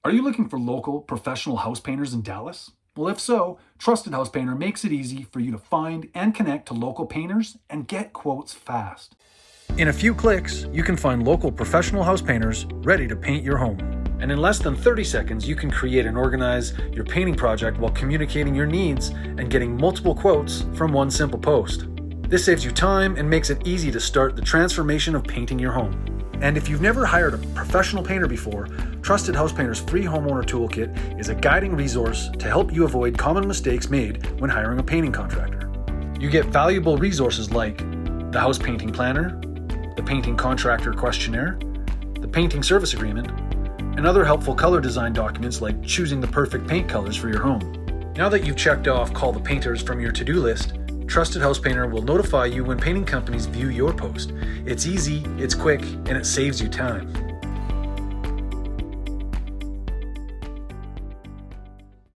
Are you looking for local professional house painters in Dallas? Well, if so, Trusted House Painter makes it easy for you to find and connect to local painters and get quotes fast. In a few clicks, you can find local professional house painters ready to paint your home. And in less than 30 seconds, you can create and organize your painting project while communicating your needs and getting multiple quotes from one simple post. This saves you time and makes it easy to start the transformation of painting your home. And if you've never hired a professional painter before, Trusted House Painter's free homeowner toolkit is a guiding resource to help you avoid common mistakes made when hiring a painting contractor. You get valuable resources like the house painting planner, the painting contractor questionnaire, the painting service agreement, and other helpful color design documents like choosing the perfect paint colors for your home. Now that you've checked off Call the Painters from your to-do list, Trusted House Painter will notify you when painting companies view your post. It's easy, it's quick, and it saves you time.